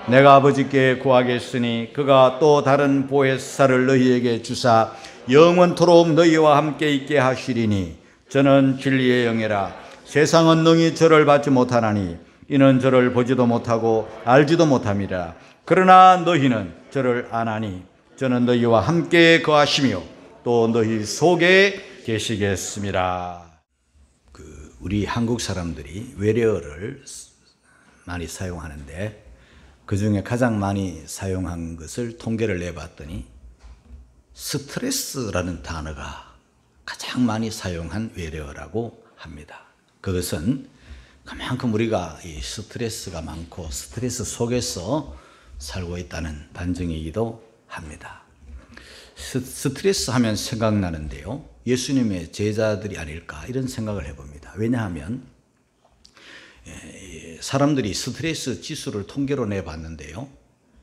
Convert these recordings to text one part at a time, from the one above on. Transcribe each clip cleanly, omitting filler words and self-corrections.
내가 아버지께 구하겠으니 그가 또 다른 보혜사를 너희에게 주사 영원토록 너희와 함께 있게 하시리니 저는 진리의 영이라. 세상은 능히 저를 받지 못하나니 이는 저를 보지도 못하고 알지도 못함이라. 그러나 너희는 저를 아나니 저는 너희와 함께 거하시며 또 너희 속에 계시겠습니다. 우리 한국 사람들이 외래어를 많이 사용하는데 그 중에 가장 많이 사용한 것을 통계를 내봤더니 스트레스라는 단어가 가장 많이 사용한 외래어라고 합니다. 그것은 그만큼 우리가 이 스트레스가 많고 스트레스 속에서 살고 있다는 반증이기도 합니다. 스트레스 하면 생각나는데요, 예수님의 제자들이 아닐까 이런 생각을 해봅니다. 왜냐하면 사람들이 스트레스 지수를 통계로 내봤는데요,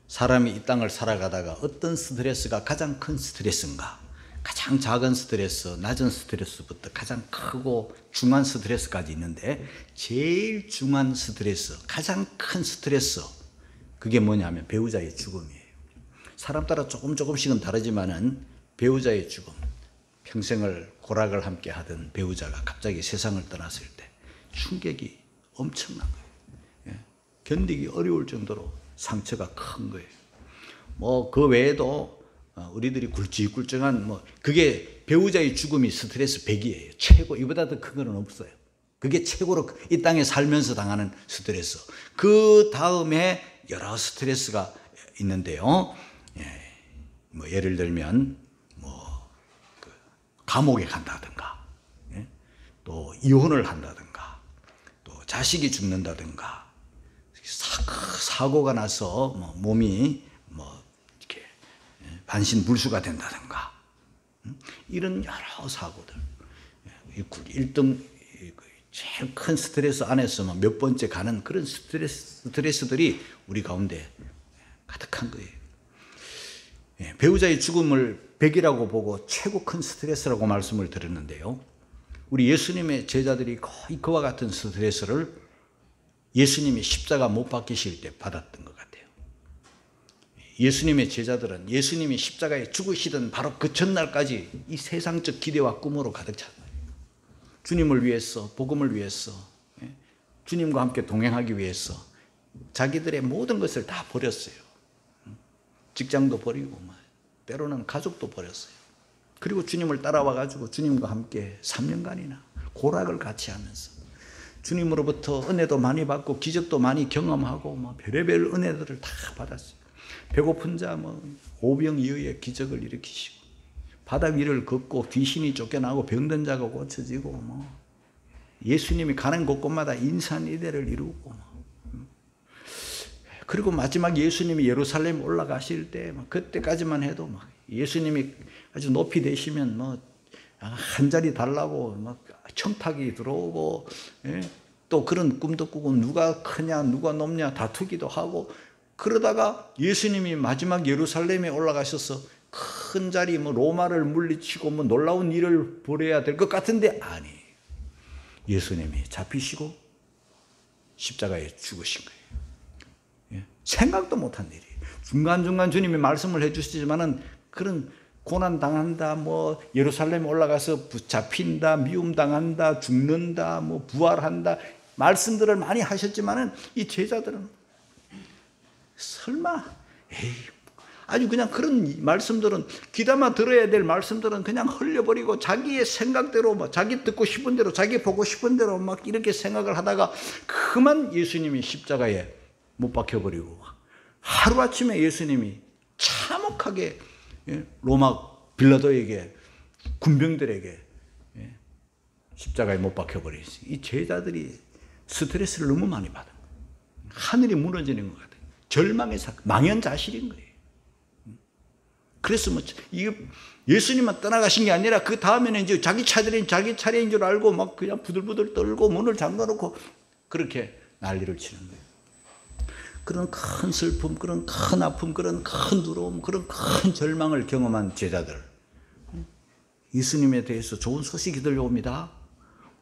사람이 이 땅을 살아가다가 어떤 스트레스가 가장 큰 스트레스인가, 가장 작은 스트레스, 낮은 스트레스부터 가장 크고 중한 스트레스까지 있는데 제일 중한 스트레스, 가장 큰 스트레스, 그게 뭐냐면 배우자의 죽음이에요. 사람 따라 조금씩은 다르지만은 배우자의 죽음, 평생을 고락을 함께 하던 배우자가 갑자기 세상을 떠났을 때 충격이 엄청난 거예요. 견디기 어려울 정도로 상처가 큰 거예요. 뭐 그 외에도 우리들이 굵직굵직한 그게 배우자의 죽음이 스트레스 100이에요. 최고. 이보다 더 큰 건 없어요. 그게 최고로 이 땅에 살면서 당하는 스트레스. 그 다음에 여러 스트레스가 있는데요. 예를 들면 감옥에 간다든가, 또 이혼을 한다든가, 또 자식이 죽는다든가, 사고가 나서 몸이 이렇게 반신불수가 된다든가, 이런 여러 사고들. 1등 제일 큰 스트레스 안에서 몇 번째 가는 그런 스트레스들이 우리 가운데 가득한 거예요. 배우자의 죽음을 100이라고 보고 최고 큰 스트레스라고 말씀을 드렸는데요, 우리 예수님의 제자들이 거의 그와 같은 스트레스를 예수님이 십자가 못 박히실 때 받았던 것 같아요. 예수님의 제자들은 예수님이 십자가에 죽으시던 바로 그 전날까지 이 세상적 기대와 꿈으로 가득 찼어요. 주님을 위해서, 복음을 위해서, 주님과 함께 동행하기 위해서 자기들의 모든 것을 다 버렸어요. 직장도 버리고 때로는 가족도 버렸어요. 그리고 주님을 따라와 가지고 주님과 함께 3년간이나 고락을 같이 하면서 주님으로부터 은혜도 많이 받고 기적도 많이 경험하고 별의별 은혜들을 다 받았어요. 배고픈 자 오병이어의 기적을 일으키시고, 바다 위를 걷고 귀신이 쫓겨나고 병든 자가 고쳐지고, 예수님이 가는 곳곳마다 인산이대를 이루고, 그리고 마지막 예수님이 예루살렘 올라가실 때 그때까지만 해도 예수님이 아주 높이 되시면 한 자리 달라고 청탁이 들어오고, 또 그런 꿈도 꾸고 누가 크냐 누가 높냐 다투기도 하고, 그러다가 예수님이 마지막 예루살렘에 올라가셔서 큰 자리 로마를 물리치고 놀라운 일을 벌여야 될 것 같은데, 아니, 예수님이 잡히시고 십자가에 죽으신 거예요. 생각도 못한 일이. 중간중간 주님이 말씀을 해주시지만은 그런 고난 당한다, 예루살렘에 올라가서 잡힌다, 미움 당한다, 죽는다, 부활한다, 말씀들을 많이 하셨지만은 이 제자들은 설마, 아주 그냥 그런 말씀들은, 귀담아 들어야 될 말씀들은 그냥 흘려버리고 자기의 생각대로 자기 듣고 싶은 대로, 자기 보고 싶은 대로 이렇게 생각을 하다가 그만 예수님이 십자가에 못 박혀버리고, 하루아침에 예수님이 참혹하게 로마 빌라도에게, 군병들에게 십자가에 못 박혀버리지. 이 제자들이 스트레스를 너무 많이 받은 거예요. 하늘이 무너지는 것 같아요. 절망의 망연자실인 거예요. 그래서 예수님만 떠나가신 게 아니라 그 다음에는 이제 자기 차례인 줄 알고 그냥 부들부들 떨고 문을 잠가놓고 그렇게 난리를 치는 거예요. 그런 큰 슬픔, 그런 큰 아픔, 그런 큰 두려움, 그런 큰 절망을 경험한 제자들, 예수님에 대해서 좋은 소식이 들려옵니다.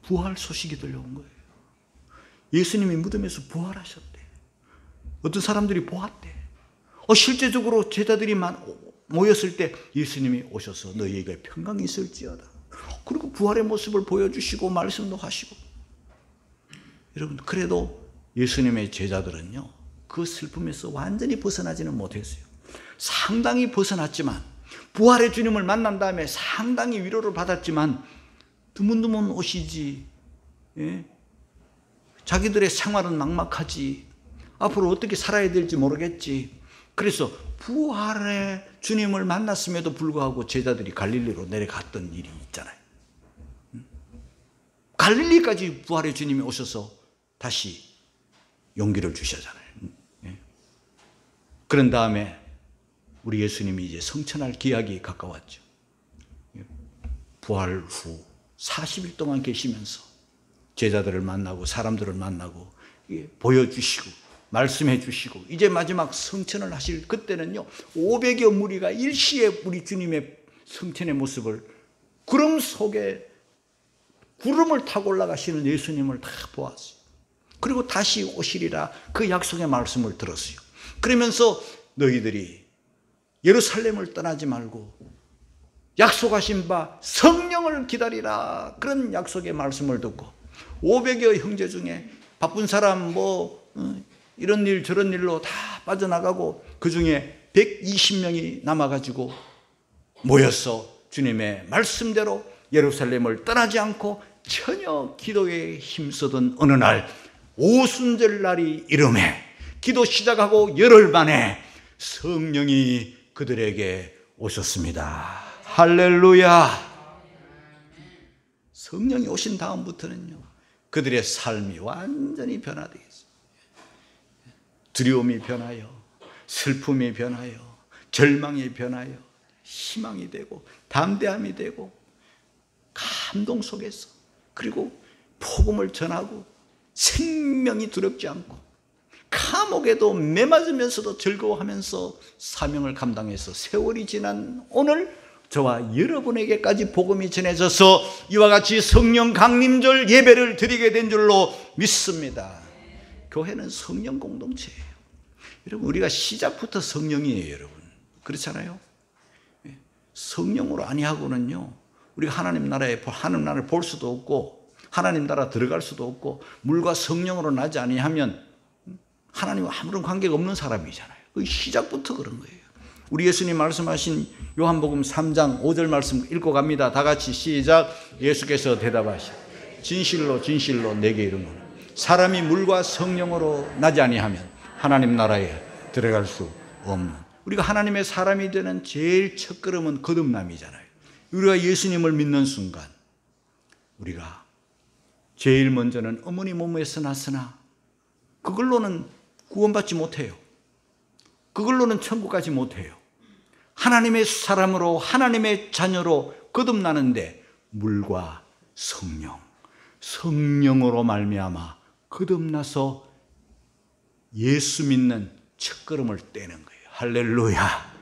부활 소식이 들려온 거예요. 예수님이 무덤에서 부활하셨대. 어떤 사람들이 보았대. 실제적으로 제자들이 모였을 때 예수님이 오셔서 너희에게 평강이 있을지어다. 그리고 부활의 모습을 보여주시고 말씀도 하시고. 여러분, 그래도 예수님의 제자들은요, 그 슬픔에서 완전히 벗어나지는 못했어요. 상당히 벗어났지만, 부활의 주님을 만난 다음에 상당히 위로를 받았지만 드문드문 오시지. 예? 자기들의 생활은 막막하지. 앞으로 어떻게 살아야 될지 모르겠지. 그래서 부활의 주님을 만났음에도 불구하고 제자들이 갈릴리로 내려갔던 일이 있잖아요. 갈릴리까지 부활의 주님이 오셔서 다시 용기를 주셨잖아요. 예? 그런 다음에 우리 예수님이 이제 성천할 기약이 가까웠죠. 부활 후 40일 동안 계시면서 제자들을 만나고 사람들을 만나고 보여주시고 말씀해 주시고 이제 마지막 성천을 하실 그때는요, 500여 무리가 일시에 우리 주님의 성천의 모습을 구름 속에 구름을 타고 올라가시는 예수님을 다 보았어요. 그리고 다시 오시리라 그 약속의 말씀을 들었어요. 그러면서 너희들이 예루살렘을 떠나지 말고 약속하신 바 성령을 기다리라, 그런 약속의 말씀을 듣고 500여 형제 중에 바쁜 사람 이런 일 저런 일로 다 빠져나가고 그 중에 120명이 남아가지고 모여서 주님의 말씀대로 예루살렘을 떠나지 않고 전혀 기도에 힘쓰던 어느 날 오순절 날이 이름에 기도 시작하고 열흘 만에 성령이 그들에게 오셨습니다. 할렐루야. 성령이 오신 다음부터는요, 그들의 삶이 완전히 변화되겠어요. 두려움이 변하여, 슬픔이 변하여, 절망이 변하여, 희망이 되고, 담대함이 되고, 감동 속에서, 그리고 복음을 전하고, 생명이 두렵지 않고, 감옥에도 매맞으면서도 즐거워하면서 사명을 감당해서 세월이 지난 오늘 저와 여러분에게까지 복음이 전해져서 이와 같이 성령 강림절 예배를 드리게 된 줄로 믿습니다. 교회는 성령 공동체예요. 여러분, 우리가 시작부터 성령이에요, 여러분. 그렇잖아요? 성령으로 아니하고는요, 우리가 하나님 나라를 볼 수도 없고 하나님 나라 들어갈 수도 없고 물과 성령으로 나지 아니하면 하나님과 아무런 관계가 없는 사람이잖아요. 그 시작부터 그런 거예요. 우리 예수님 말씀하신 요한복음 3장 5절 말씀 읽고 갑니다. 다 같이 시작. 예수께서 대답하시되 진실로 진실로 내게 이르노니 사람이 물과 성령으로 나지 아니하면 하나님 나라에 들어갈 수 없는. 우리가 하나님의 사람이 되는 제일 첫걸음은 거듭남이잖아요. 우리가 예수님을 믿는 순간 우리가 제일 먼저는 어머니 몸에서 났으나 그걸로는 구원받지 못해요. 그걸로는 천국 가지 못해요. 하나님의 사람으로 하나님의 자녀로 거듭나는데 물과 성령으로 말미암아 거듭나서 예수 믿는 첫걸음을 떼는 거예요. 할렐루야.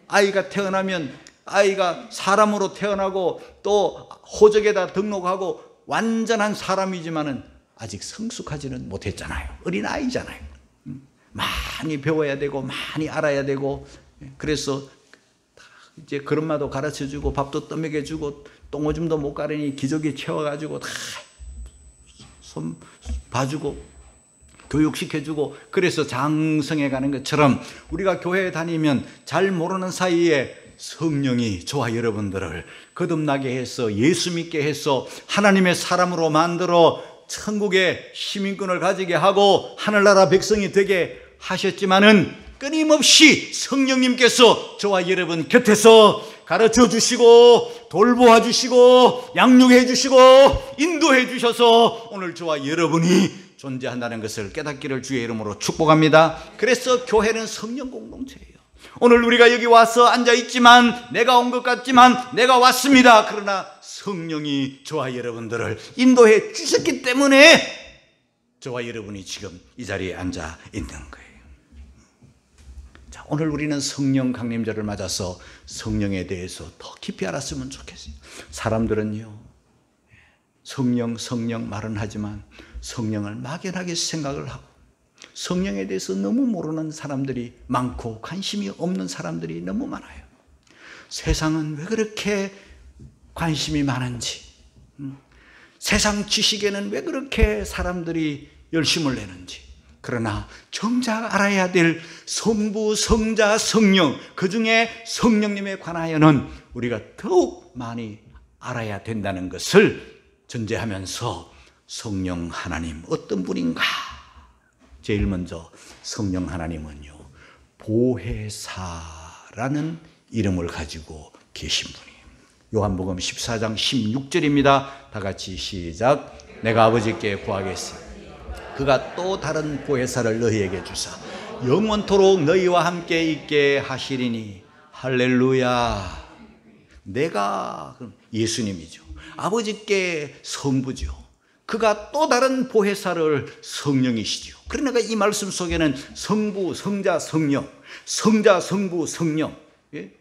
아이가 태어나면 아이가 사람으로 태어나고 또 호적에다 등록하고 완전한 사람이지만은 아직 성숙하지는 못했잖아요. 어린아이잖아요. 많이 배워야 되고 많이 알아야 되고, 그래서 이제 걸음마도 가르쳐주고 밥도 떠먹여주고 똥오줌도 못 가리니 기저귀 채워가지고 다 손 봐주고 교육시켜주고, 그래서 장성해 가는 것처럼 우리가 교회에 다니면 잘 모르는 사이에 성령이 저와 여러분들을 거듭나게 해서 예수 믿게 해서 하나님의 사람으로 만들어 천국의 시민권을 가지게 하고 하늘나라 백성이 되게 하셨지만은 끊임없이 성령님께서 저와 여러분 곁에서 가르쳐 주시고 돌보아 주시고 양육해 주시고 인도해 주셔서 오늘 저와 여러분이 존재한다는 것을 깨닫기를 주의 이름으로 축복합니다. 그래서 교회는 성령 공동체예요. 오늘 우리가 여기 와서 앉아있지만 내가 온 것 같지만 내가 왔습니다. 그러나 성령이 저와 여러분들을 인도해 주셨기 때문에 저와 여러분이 지금 이 자리에 앉아 있는 거예요. 자, 오늘 우리는 성령 강림절을 맞아서 성령에 대해서 더 깊이 알았으면 좋겠어요. 사람들은요, 성령 말은 하지만 성령을 막연하게 생각을 하고 성령에 대해서 너무 모르는 사람들이 많고 관심이 없는 사람들이 너무 많아요. 세상은 왜 그렇게 관심이 많은지, 세상 지식에는 왜 그렇게 사람들이 열심을 내는지. 그러나 정작 알아야 될 성부, 성자, 성령, 그중에 성령님에 관하여는 우리가 더욱 많이 알아야 된다는 것을 전제하면서 성령 하나님 어떤 분인가? 제일 먼저 성령 하나님은요, 보혜사라는 이름을 가지고 계신 분이에요. 요한복음 14장 16절입니다. 다 같이 시작. 내가 아버지께 구하겠습니다. 그가 또 다른 보혜사를 너희에게 주사 영원토록 너희와 함께 있게 하시리니. 할렐루야. 내가 예수님이죠. 아버지께 성부죠. 그가 또 다른 보혜사를 성령이시죠. 그러니까 이 말씀 속에는 성부, 성자, 성령, 성자, 성부, 성령. 예?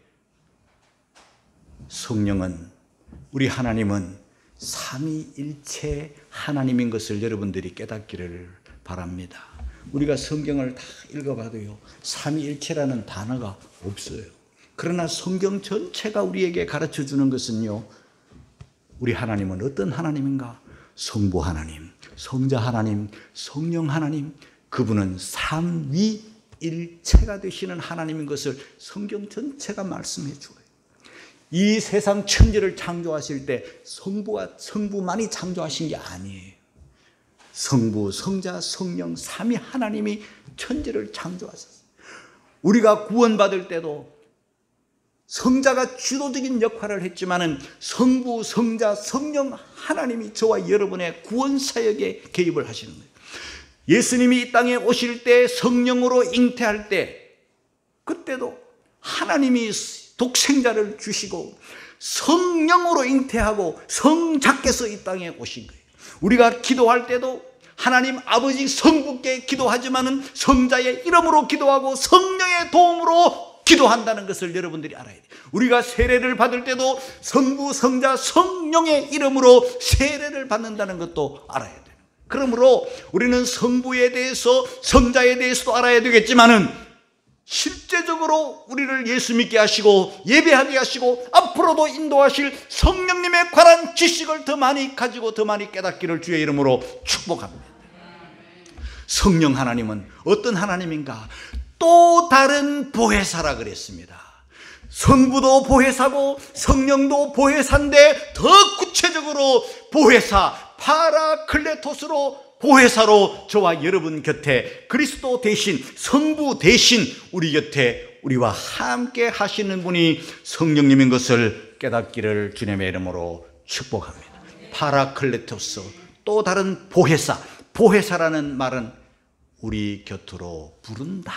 성령은, 우리 하나님은 삼위일체 하나님인 것을 여러분들이 깨닫기를 바랍니다. 우리가 성경을 다 읽어봐도요, 삼위일체라는 단어가 없어요. 그러나 성경 전체가 우리에게 가르쳐주는 것은요, 우리 하나님은 어떤 하나님인가? 성부 하나님, 성자 하나님, 성령 하나님, 그분은 삼위일체가 되시는 하나님인 것을 성경 전체가 말씀해 주어요. 이 세상 천지를 창조하실 때 성부만이 창조하신 게 아니에요. 성부, 성자, 성령, 삼위 하나님이 천지를 창조하셨어요. 우리가 구원받을 때도 성자가 주도적인 역할을 했지만은 성부, 성자, 성령 하나님이 저와 여러분의 구원 사역에 개입을 하시는 거예요. 예수님이 이 땅에 오실 때 성령으로 잉태할 때, 그때도 하나님이 독생자를 주시고 성령으로 잉태하고 성자께서 이 땅에 오신 거예요. 우리가 기도할 때도 하나님 아버지 성부께 기도하지만은 성자의 이름으로 기도하고 성령의 도움으로 기도한다는 것을 여러분들이 알아야 돼요. 우리가 세례를 받을 때도 성부, 성자, 성령의 이름으로 세례를 받는다는 것도 알아야 돼요. 그러므로 우리는 성부에 대해서, 성자에 대해서도 알아야 되겠지만은 실제적으로 우리를 예수 믿게 하시고 예배하게 하시고 앞으로도 인도하실 성령님에 관한 지식을 더 많이 가지고 더 많이 깨닫기를 주의 이름으로 축복합니다. 성령 하나님은 어떤 하나님인가? 또 다른 보혜사라 그랬습니다. 성부도 보혜사고 성령도 보혜사인데 더 구체적으로 보혜사, 파라클레토스로 보혜사로 저와 여러분 곁에 그리스도 대신, 성부 대신 우리 곁에 우리와 함께 하시는 분이 성령님인 것을 깨닫기를 주님의 이름으로 축복합니다. 파라클레토스, 또 다른 보혜사. 보혜사라는 말은 우리 곁으로 부른다,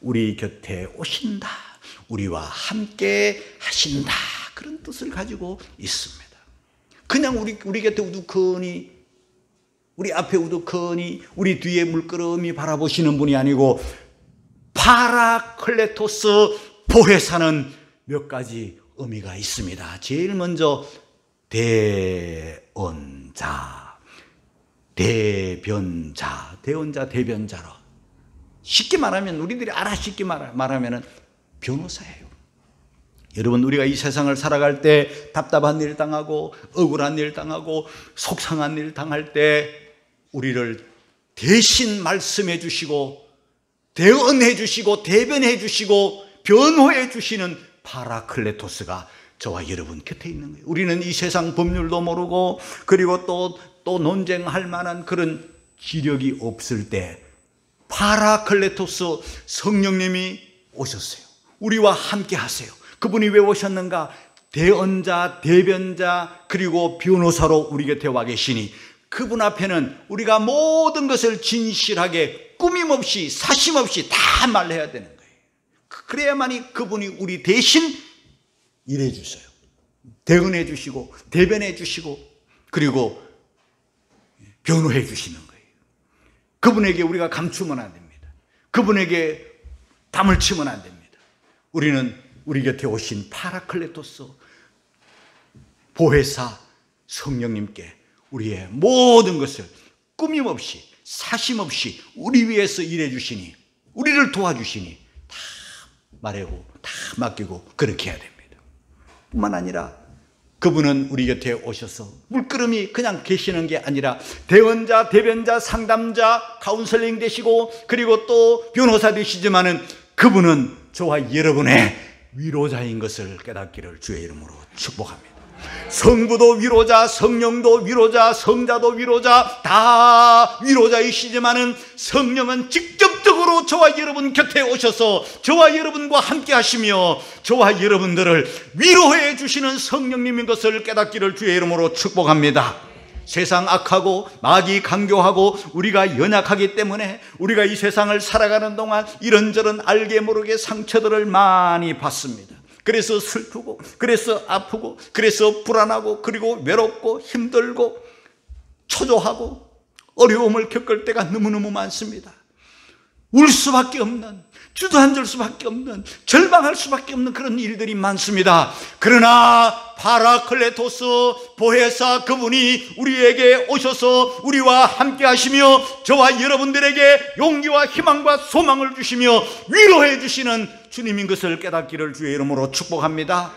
우리 곁에 오신다, 우리와 함께 하신다, 그런 뜻을 가지고 있습니다. 그냥 우리 곁에 우두커니, 우리 앞에 우두커니, 우리 뒤에 물끄러미 바라보시는 분이 아니고 파라클레토스 보혜사는 몇 가지 의미가 있습니다. 제일 먼저 대언자, 대변자, 대언자, 대변자로 쉽게 말하면, 우리들이 쉽게 말하면 변호사예요. 여러분, 우리가 이 세상을 살아갈 때 답답한 일 당하고 억울한 일 당하고 속상한 일 당할 때 우리를 대신 말씀해 주시고 대언해 주시고 대변해 주시고 변호해 주시는 파라클레토스가 저와 여러분 곁에 있는 거예요. 우리는 이 세상 법률도 모르고 그리고 또 논쟁할 만한 그런 지력이 없을 때 파라클레토스 성령님이 오셨어요. 우리와 함께 하세요. 그분이 왜 오셨는가? 대언자, 대변자, 그리고 변호사로 우리 곁에 와 계시니 그분 앞에는 우리가 모든 것을 진실하게 꾸밈없이 사심없이 다 말해야 되는 거예요. 그래야만이 그분이 우리 대신 일해 주세요. 대언해 주시고 대변해 주시고 그리고 변호해 주시는 거예요. 그분에게 우리가 감추면 안 됩니다. 그분에게 담을 치면 안 됩니다. 우리는 우리 곁에 오신 파라클레토스 보혜사 성령님께 우리의 모든 것을 꾸밈없이 사심없이 우리 위해서 일해 주시니, 우리를 도와주시니 다 말하고 다 맡기고 그렇게 해야 됩니다. 뿐만 아니라 그분은 우리 곁에 오셔서 물끄러미 그냥 계시는 게 아니라 대언자, 대변자, 상담자, 카운슬링 되시고 그리고 또 변호사 되시지만은 그분은 저와 여러분의 위로자인 것을 깨닫기를 주의 이름으로 축복합니다. 성부도 위로자, 성령도 위로자, 성자도 위로자, 다 위로자이시지만은 성령은 직접적으로 저와 여러분 곁에 오셔서 저와 여러분과 함께 하시며 저와 여러분들을 위로해 주시는 성령님인 것을 깨닫기를 주의 이름으로 축복합니다. 세상 악하고 마귀 강교하고 우리가 연약하기 때문에 우리가 이 세상을 살아가는 동안 이런저런 알게 모르게 상처들을 많이 받습니다. 그래서 슬프고, 그래서 아프고, 그래서 불안하고, 그리고 외롭고, 힘들고, 초조하고, 어려움을 겪을 때가 너무너무 많습니다. 울 수밖에 없는, 주저앉을 수밖에 없는, 절망할 수밖에 없는 그런 일들이 많습니다. 그러나 파라클레토스 보혜사 그분이 우리에게 오셔서 우리와 함께 하시며 저와 여러분들에게 용기와 희망과 소망을 주시며 위로해 주시는 주님인 것을 깨닫기를 주의 이름으로 축복합니다.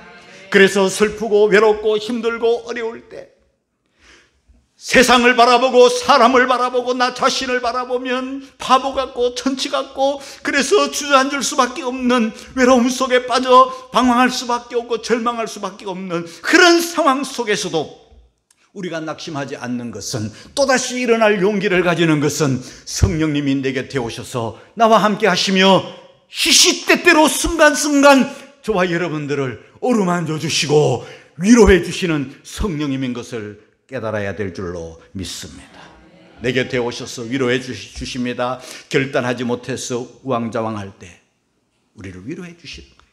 그래서 슬프고 외롭고 힘들고 어려울 때 세상을 바라보고 사람을 바라보고 나 자신을 바라보면 바보 같고 천치 같고 그래서 주저앉을 수밖에 없는 외로움 속에 빠져 방황할 수밖에 없고 절망할 수밖에 없는 그런 상황 속에서도 우리가 낙심하지 않는 것은 또다시 일어날 용기를 가지는 것은 성령님이 내 곁에 오셔서 나와 함께 하시며 시시때때로 순간순간 저와 여러분들을 어루만져 주시고 위로해 주시는 성령님인 것을 깨달아야 될 줄로 믿습니다. 내 곁에 오셔서 위로해 주십니다. 결단하지 못해서 우왕좌왕할 때 우리를 위로해 주시는 거예요.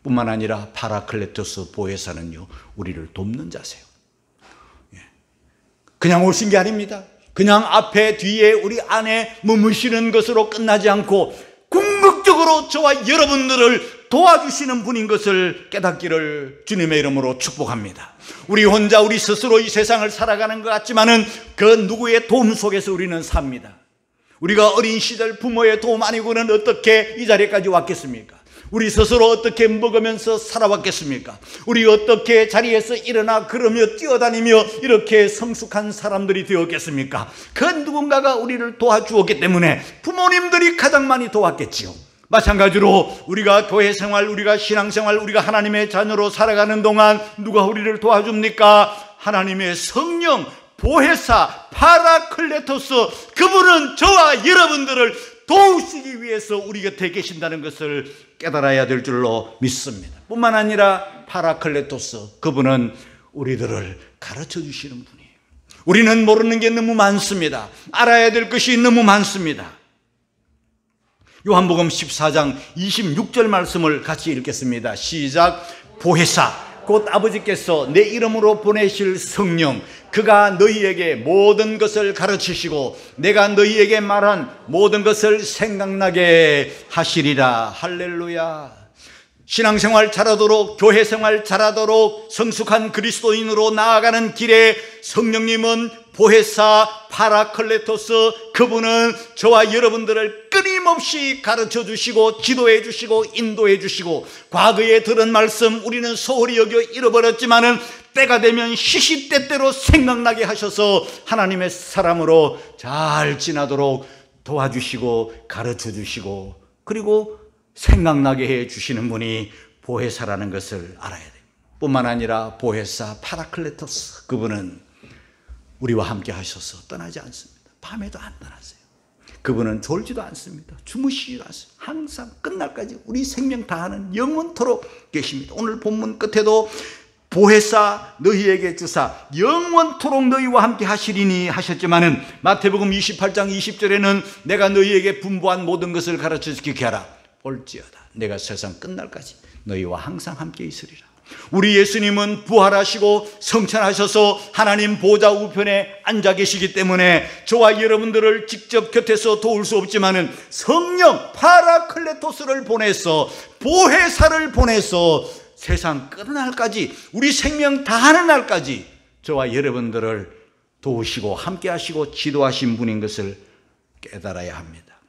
뿐만 아니라 파라클레토스 보혜사는요 우리를 돕는 자세요. 그냥 오신 게 아닙니다. 그냥 앞에 뒤에 우리 안에 머무시는 것으로 끝나지 않고 궁극적으로 저와 여러분들을 도와주시는 분인 것을 깨닫기를 주님의 이름으로 축복합니다. 우리 혼자 우리 스스로 이 세상을 살아가는 것 같지만은 그 누구의 도움 속에서 우리는 삽니다. 우리가 어린 시절 부모의 도움 아니고는 어떻게 이 자리까지 왔겠습니까? 우리 스스로 어떻게 먹으면서 살아왔겠습니까? 우리 어떻게 자리에서 일어나 걸으며 뛰어다니며 이렇게 성숙한 사람들이 되었겠습니까? 그 누군가가 우리를 도와주었기 때문에 부모님들이 가장 많이 도왔겠지요. 마찬가지로 우리가 교회 생활, 우리가 신앙생활, 우리가 하나님의 자녀로 살아가는 동안 누가 우리를 도와줍니까? 하나님의 성령, 보혜사, 파라클레토스 그분은 저와 여러분들을 도우시기 위해서 우리 곁에 계신다는 것을 깨달아야 될 줄로 믿습니다. 뿐만 아니라 파라클레토스 그분은 우리들을 가르쳐 주시는 분이에요. 우리는 모르는 게 너무 많습니다. 알아야 될 것이 너무 많습니다. 요한복음 14장 26절 말씀을 같이 읽겠습니다. 시작. 보혜사 곧 아버지께서 내 이름으로 보내실 성령 그가 너희에게 모든 것을 가르치시고 내가 너희에게 말한 모든 것을 생각나게 하시리라. 할렐루야. 신앙생활 잘하도록 교회생활 잘하도록 성숙한 그리스도인으로 나아가는 길에 성령님은 보혜사 파라클레토스 그분은 저와 여러분들을 끊임없이 가르쳐 주시고 지도해 주시고 인도해 주시고 과거에 들은 말씀 우리는 소홀히 여겨 잃어버렸지만은 때가 되면 시시때때로 생각나게 하셔서 하나님의 사람으로 잘 지나도록 도와주시고 가르쳐 주시고 그리고 생각나게 해 주시는 분이 보혜사라는 것을 알아야 돼요. 뿐만 아니라 보혜사 파라클레토스 그분은 우리와 함께 하셔서 떠나지 않습니다. 밤에도 안 떠나세요. 그분은 졸지도 않습니다. 주무시지도 않습니다. 항상 끝날까지 우리 생명 다하는 영원토록 계십니다. 오늘 본문 끝에도 보혜사 너희에게 주사 영원토록 너희와 함께 하시리니 하셨지만은 마태복음 28장 20절에는 내가 너희에게 분부한 모든 것을 가르쳐 지키게 하라. 볼지어다 내가 세상 끝날까지 너희와 항상 함께 있으리라. 우리 예수님은 부활하시고 성천하셔서 하나님 보좌 우편에 앉아 계시기 때문에 저와 여러분들을 직접 곁에서 도울 수 없지만은 성령 파라클레토스를 보내서 보혜사를 보내서 세상 끝날까지 우리 생명 다하는 날까지 저와 여러분들을 도우시고 함께 하시고 지도하신 분인 것을 깨달아야 합니다.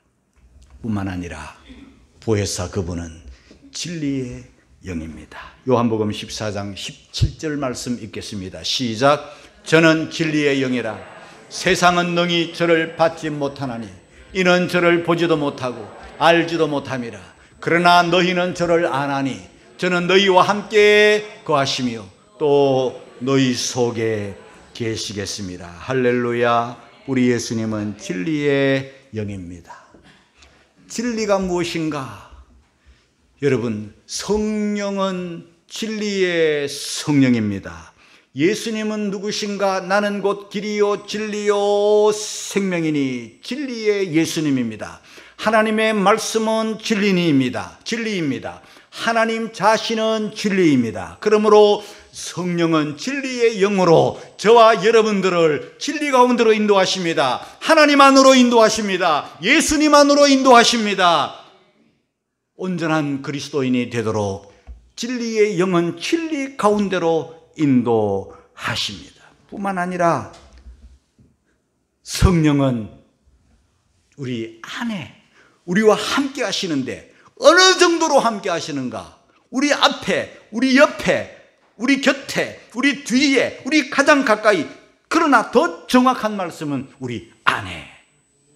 뿐만 아니라 보혜사 그분은 진리의 영입니다. 요한복음 14장 17절 말씀 읽겠습니다. 시작. 저는 진리의 영이라 세상은 능히 저를 받지 못하나니 이는 저를 보지도 못하고 알지도 못함이라. 그러나 너희는 저를 아나니 저는 너희와 함께 거하시며 또 너희 속에 계시겠습니다. 할렐루야. 우리 예수님은 진리의 영입니다. 진리가 무엇인가? 여러분, 성령은 진리의 성령입니다. 예수님은 누구신가? 나는 곧 길이요 진리요 생명이니 진리의 예수님입니다. 하나님의 말씀은 진리입니다. 하나님 자신은 진리입니다. 그러므로 성령은 진리의 영으로 저와 여러분들을 진리 가운데로 인도하십니다. 하나님 안으로 인도하십니다. 예수님 안으로 인도하십니다. 온전한 그리스도인이 되도록 진리의 영은 진리 가운데로 인도하십니다. 뿐만 아니라 성령은 우리 안에 우리와 함께 하시는데 어느 정도로 함께 하시는가? 우리 앞에, 우리 옆에, 우리 곁에, 우리 뒤에, 우리 가장 가까이, 그러나 더 정확한 말씀은 우리 안에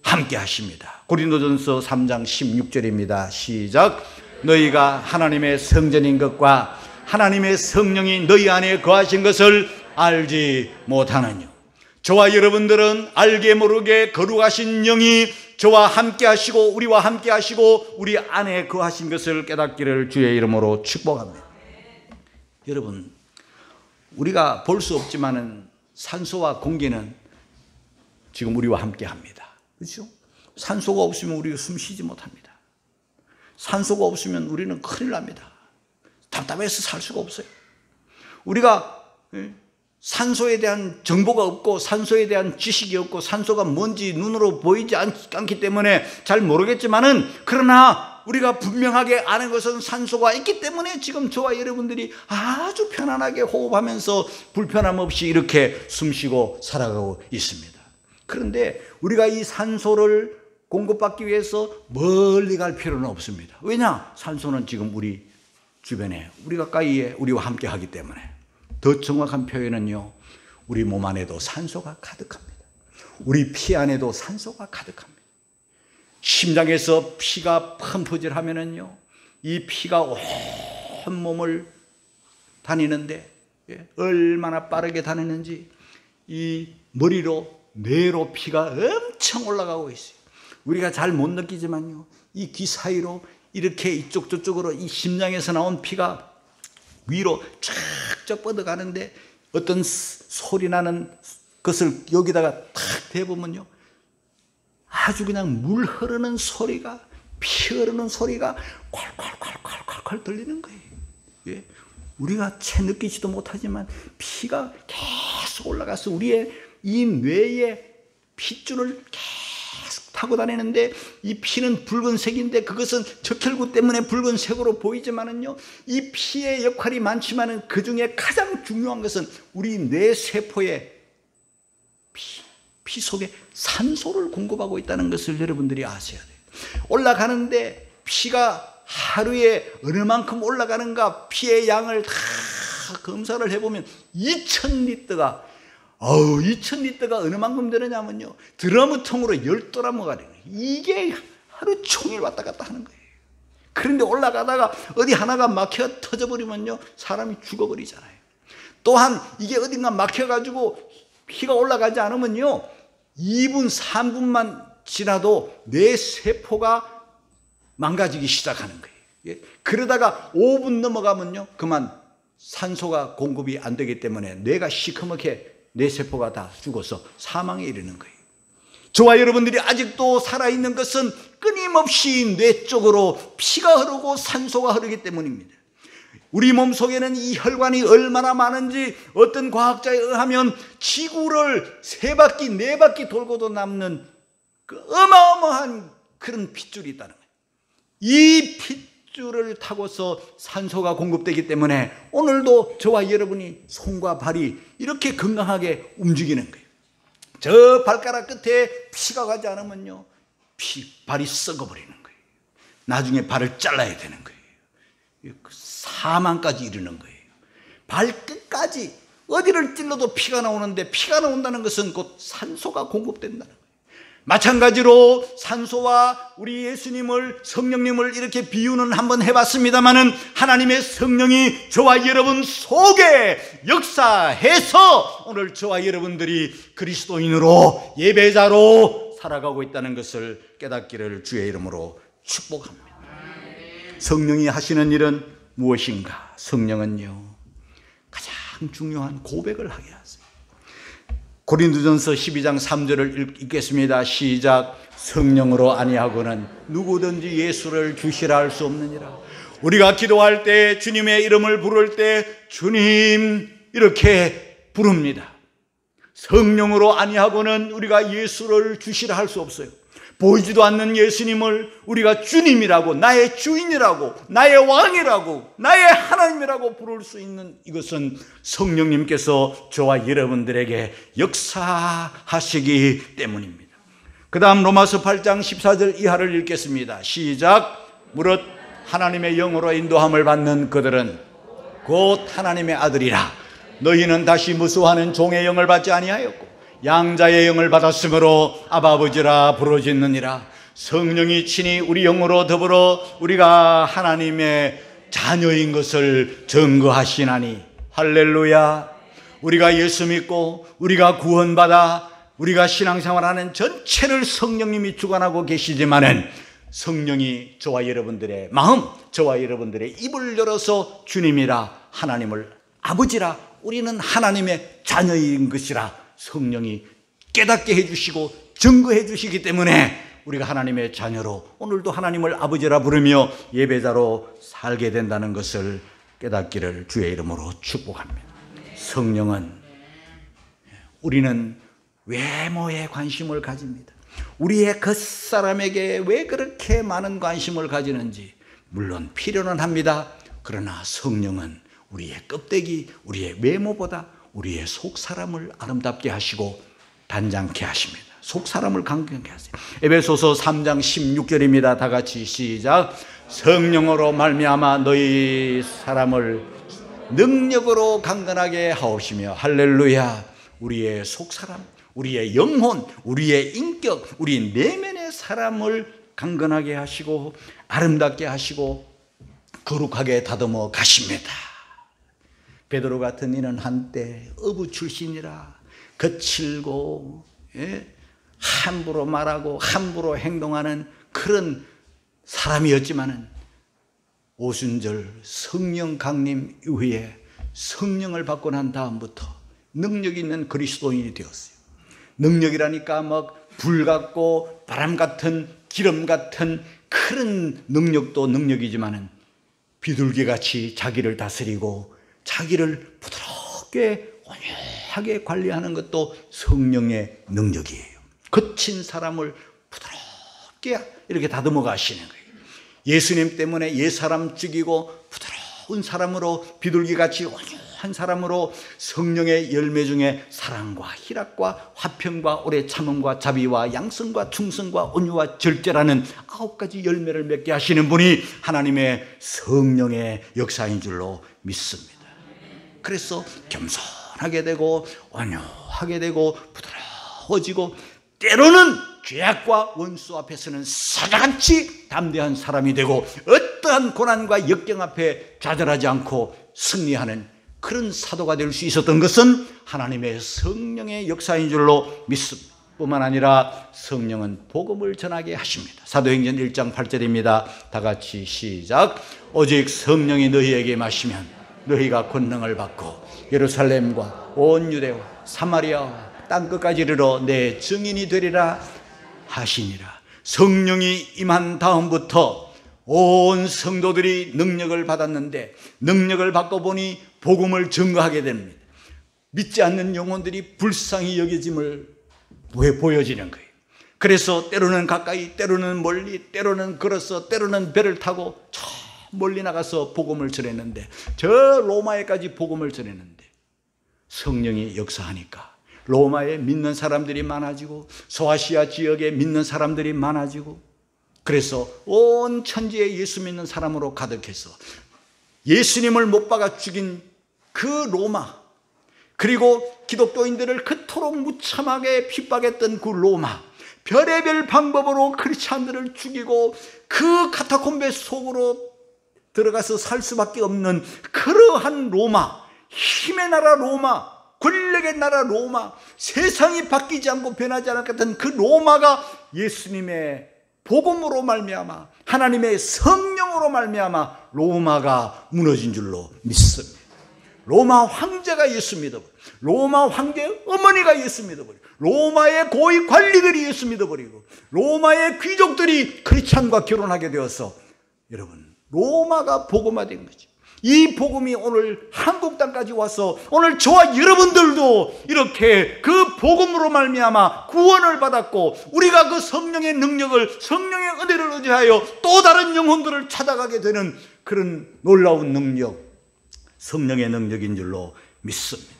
함께 하십니다. 고린도전서 3장 16절입니다. 시작. 너희가 하나님의 성전인 것과 하나님의 성령이 너희 안에 거하신 것을 알지 못하느냐. 저와 여러분들은 알게 모르게 거룩하신 영이 저와 함께 하시고 우리와 함께 하시고 우리 안에 거하신 것을 깨닫기를 주의 이름으로 축복합니다. 여러분, 우리가 볼 수 없지만은 산소와 공기는 지금 우리와 함께 합니다. 그렇죠? 산소가 없으면 우리가 숨 쉬지 못합니다. 산소가 없으면 우리는 큰일 납니다. 답답해서 살 수가 없어요. 우리가 산소에 대한 정보가 없고 산소에 대한 지식이 없고 산소가 뭔지 눈으로 보이지 않기 때문에 잘 모르겠지만은, 그러나 우리가 분명하게 아는 것은 산소가 있기 때문에 지금 저와 여러분들이 아주 편안하게 호흡하면서 불편함 없이 이렇게 숨쉬고 살아가고 있습니다. 그런데 우리가 이 산소를 공급받기 위해서 멀리 갈 필요는 없습니다. 왜냐? 산소는 지금 우리 주변에, 우리 가까이에 우리와 함께 하기 때문에. 더 정확한 표현은요, 우리 몸 안에도 산소가 가득합니다. 우리 피 안에도 산소가 가득합니다. 심장에서 피가 펌프질하면은요, 이 피가 온 몸을 다니는데 얼마나 빠르게 다니는지 이 머리로 뇌로 피가 엄청 올라가고 있어요. 우리가 잘 못 느끼지만요, 이 귀 사이로 이렇게 이쪽 저쪽으로 이 심장에서 나온 피가 위로 쫙쫙 뻗어가는데 어떤 소리 나는 것을 여기다가 탁 대보면요, 아주 그냥 물 흐르는 소리가, 피 흐르는 소리가 콸콸콸콸콸 들리는 거예요. 예? 우리가 채 느끼지도 못하지만 피가 계속 올라가서 우리의 이 뇌에 핏줄을 계속 타고 다니는데, 이 피는 붉은색인데 그것은 적혈구 때문에 붉은색으로 보이지만은요, 이 피의 역할이 많지만은 그 중에 가장 중요한 것은 우리 뇌세포의 피 속에 산소를 공급하고 있다는 것을 여러분들이 아셔야 돼요. 올라가는데 피가 하루에 어느 만큼 올라가는가, 피의 양을 다 검사를 해보면 2000리터가 2000리터가 어느 만큼 되느냐면요, 드러무통으로 10드러무가 되는 거예요. 이게 하루 종일 왔다 갔다 하는 거예요. 그런데 올라가다가 어디 하나가 막혀 터져버리면요, 사람이 죽어버리잖아요. 또한 이게 어딘가 막혀가지고 피가 올라가지 않으면요, 2분, 3분만 지나도 뇌 세포가 망가지기 시작하는 거예요. 예? 그러다가 5분 넘어가면요, 그만 산소가 공급이 안 되기 때문에 뇌가 시커멓게 뇌세포가 다 죽어서 사망에 이르는 거예요. 저와 여러분들이 아직도 살아있는 것은 끊임없이 뇌 쪽으로 피가 흐르고 산소가 흐르기 때문입니다. 우리 몸속에는 이 혈관이 얼마나 많은지 어떤 과학자에 의하면 지구를 3바퀴, 4바퀴 돌고도 남는 그 어마어마한 그런 핏줄이 있다는 거예요. 이 핏줄을 타고서 산소가 공급되기 때문에 오늘도 저와 여러분이 손과 발이 이렇게 건강하게 움직이는 거예요. 저 발가락 끝에 피가 가지 않으면요, 발이 썩어버리는 거예요. 나중에 발을 잘라야 되는 거예요. 사망까지 이르는 거예요. 발끝까지 어디를 찔러도 피가 나오는데, 피가 나온다는 것은 곧 산소가 공급된다는 거예요. 마찬가지로 산소와 우리 예수님을, 성령님을 이렇게 비유는 한번 해봤습니다마는, 하나님의 성령이 저와 여러분 속에 역사해서 오늘 저와 여러분들이 그리스도인으로, 예배자로 살아가고 있다는 것을 깨닫기를 주의 이름으로 축복합니다. 성령이 하시는 일은 무엇인가? 성령은요, 가장 중요한 고백을 하게 하세요. 고린도전서 12장 3절을 읽겠습니다. 시작. 성령으로 아니하고는 누구든지 예수를 주시라 할 수 없느니라. 우리가 기도할 때, 주님의 이름을 부를 때 주님 이렇게 부릅니다. 성령으로 아니하고는 우리가 예수를 주시라 할 수 없어요. 보이지도 않는 예수님을 우리가 주님이라고, 나의 주인이라고, 나의 왕이라고, 나의 하나님이라고 부를 수 있는 이것은 성령님께서 저와 여러분들에게 역사하시기 때문입니다. 그 다음 로마서 8장 14절 이하를 읽겠습니다. 시작. 무릇 하나님의 영으로 인도함을 받는 그들은 곧 하나님의 아들이라. 너희는 다시 무수하는 종의 영을 받지 아니하였고 양자의 영을 받았으므로 아바 아버지라 부르짖느니라. 성령이 친히 우리 영으로 더불어 우리가 하나님의 자녀인 것을 증거하시나니. 할렐루야. 우리가 예수 믿고 우리가 구원받아 우리가 신앙생활하는 전체를 성령님이 주관하고 계시지만은, 성령이 저와 여러분들의 마음, 저와 여러분들의 입을 열어서 주님이라, 하나님을 아버지라, 우리는 하나님의 자녀인 것이라 성령이 깨닫게 해주시고 증거해 주시기 때문에 우리가 하나님의 자녀로, 오늘도 하나님을 아버지라 부르며 예배자로 살게 된다는 것을 깨닫기를 주의 이름으로 축복합니다. 성령은, 우리는 외모에 관심을 가집니다. 우리의 겉사람에게 왜 그렇게 많은 관심을 가지는지 물론 필요는 합니다. 그러나 성령은 우리의 껍데기, 우리의 외모보다 우리의 속사람을 아름답게 하시고 단장케 하십니다. 속사람을 강건케 하세요. 에베소서 3장 16절입니다. 다 같이 시작. 성령으로 말미암아 너희 사람을 능력으로 강건하게 하옵시며. 할렐루야. 우리의 속사람, 우리의 영혼, 우리의 인격, 우리 내면의 사람을 강건하게 하시고 아름답게 하시고 거룩하게 다듬어 가십니다. 베드로 같은 이는 한때 어부 출신이라 거칠고, 함부로 말하고 함부로 행동하는 그런 사람이었지만은, 오순절 성령 강림 이후에 성령을 받고 난 다음부터 능력 있는 그리스도인이 되었어요. 능력이라니까 막 불 같고 바람 같은, 기름 같은 그런 능력도 능력이지만은, 비둘기같이 자기를 다스리고 자기를 부드럽게 온유하게 관리하는 것도 성령의 능력이에요. 거친 사람을 부드럽게 이렇게 다듬어 가시는 거예요. 예수님 때문에 옛사람 죽이고 부드러운 사람으로, 비둘기같이 온유한 사람으로 성령의 열매 중에 사랑과 희락과 화평과 오래 참음과 자비와 양성과 충성과 온유와 절제라는 9가지 열매를 맺게 하시는 분이 하나님의 성령의 역사인 줄로 믿습니다. 그래서 겸손하게 되고 온유하게 되고 부드러워지고, 때로는 죄악과 원수 앞에서는 사자같이 담대한 사람이 되고, 어떠한 고난과 역경 앞에 좌절하지 않고 승리하는 그런 사도가 될 수 있었던 것은 하나님의 성령의 역사인 줄로 믿습니다. 뿐만 아니라 성령은 복음을 전하게 하십니다. 사도행전 1장 8절입니다. 다 같이 시작. 오직 성령이 너희에게 임하시면 너희가 권능을 받고 예루살렘과 온 유대와 사마리아와 땅끝까지 이르러 내 증인이 되리라 하시니라. 성령이 임한 다음부터 온 성도들이 능력을 받았는데, 능력을 받고 보니 복음을 증거하게 됩니다. 믿지 않는 영혼들이 불쌍히 여겨짐을 보여지는 거예요. 그래서 때로는 가까이, 때로는 멀리, 때로는 걸어서, 때로는 배를 타고 저 멀리 나가서 복음을 전했는데, 저 로마에까지 복음을 전했는데, 성령이 역사하니까 로마에 믿는 사람들이 많아지고 소아시아 지역에 믿는 사람들이 많아지고 그래서 온 천지에 예수 믿는 사람으로 가득해서 예수님을 못 박아 죽인 그 로마, 그리고 기독교인들을 그토록 무참하게 핍박했던 그 로마, 별의별 방법으로 크리스찬들을 죽이고 그 카타콤베 속으로 들어가서 살 수밖에 없는 그러한 로마, 힘의 나라 로마, 권력의 나라 로마, 세상이 바뀌지 않고 변하지 않을 것 같은 그 로마가 예수님의 복음으로 말미암아 하나님의 성령으로 말미암아 로마가 무너진 줄로 믿습니다. 로마 황제가 예수 믿어버리고, 로마 황제의 어머니가 예수 믿어버리고, 로마의 고위 관리들이 예수 믿어버리고, 로마의 귀족들이 크리스찬과 결혼하게 되어서 여러분 로마가 복음화된 거죠. 이 복음이 오늘 한국 땅까지 와서 오늘 저와 여러분들도 이렇게 그 복음으로 말미암아 구원을 받았고, 우리가 그 성령의 능력을, 성령의 은혜를 의지하여 또 다른 영혼들을 찾아가게 되는 그런 놀라운 능력, 성령의 능력인 줄로 믿습니다.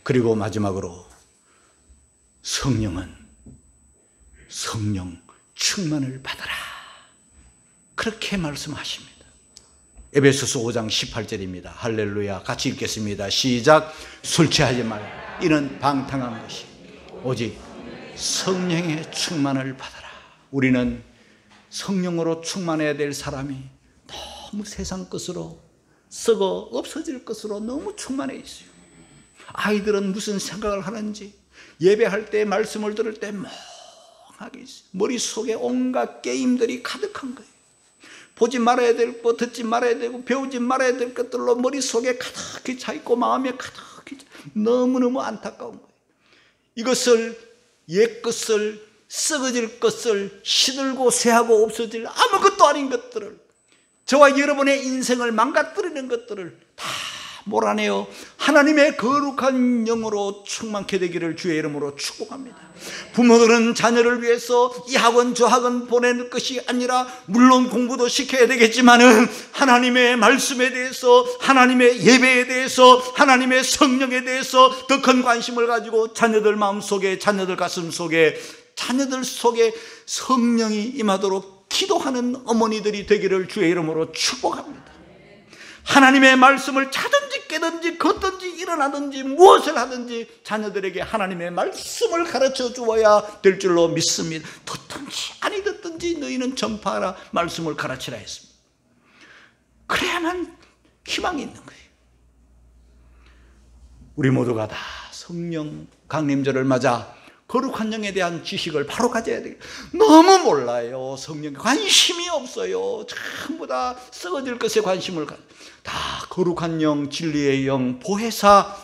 그리고 마지막으로 성령은 성령 충만을 받아라, 그렇게 말씀하십니다. 에베소서 5장 18절입니다. 할렐루야. 같이 읽겠습니다. 시작. 술 취하지 말라. 이는 방탕한 것이 오직 성령의 충만을 받아라. 우리는 성령으로 충만해야 될 사람이 너무 세상 것으로 썩어 없어질 것으로 너무 충만해 있어요. 아이들은 무슨 생각을 하는지 예배할 때 말씀을 들을 때 멍하게 있어요. 머릿속에 온갖 게임들이 가득한 거예요. 보지 말아야 될 것, 듣지 말아야 되고 배우지 말아야 될 것들로 머릿속에 가득히 차있고 마음에 가득히 너무너무 안타까운 거예요. 이것을, 옛 것을, 썩어질 것을, 시들고 쇠하고 없어질 아무것도 아닌 것들을, 저와 여러분의 인생을 망가뜨리는 것들을 다 몰아내어 하나님의 거룩한 영으로 충만케 되기를 주의 이름으로 축복합니다. 부모들은 자녀를 위해서 이 학원 저 학원 보내는 것이 아니라 물론 공부도 시켜야 되겠지만은 하나님의 말씀에 대해서, 하나님의 예배에 대해서, 하나님의 성령에 대해서 더 큰 관심을 가지고 자녀들 마음속에, 자녀들 가슴속에, 자녀들 속에 성령이 임하도록 기도하는 어머니들이 되기를 주의 이름으로 축복합니다. 하나님의 말씀을 자든지 깨든지 걷든지 일어나든지 무엇을 하든지 자녀들에게 하나님의 말씀을 가르쳐 주어야 될 줄로 믿습니다. 듣든지 아니 듣든지 너희는 전파하라, 말씀을 가르치라 했습니다. 그래야만 희망이 있는 거예요. 우리 모두가 다 성령 강림절을 맞아 거룩한 영에 대한 지식을 바로 가져야 돼요. 너무 몰라요. 성령에 관심이 없어요. 전부 다 썩어질 것에 관심을 가져요. 다 거룩한 영, 진리의 영, 보혜사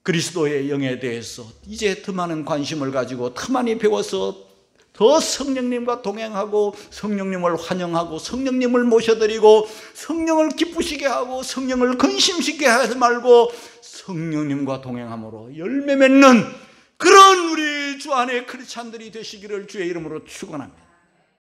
그리스도의 영에 대해서 이제 더 많은 관심을 가지고 더 많이 배워서 더 성령님과 동행하고 성령님을 환영하고 성령님을 모셔드리고 성령을 기쁘시게 하고 성령을 근심시게 하지 말고 성령님과 동행함으로 열매 맺는 그런 우리 주 안의 크리스찬들이 되시기를 주의 이름으로 축원합니다.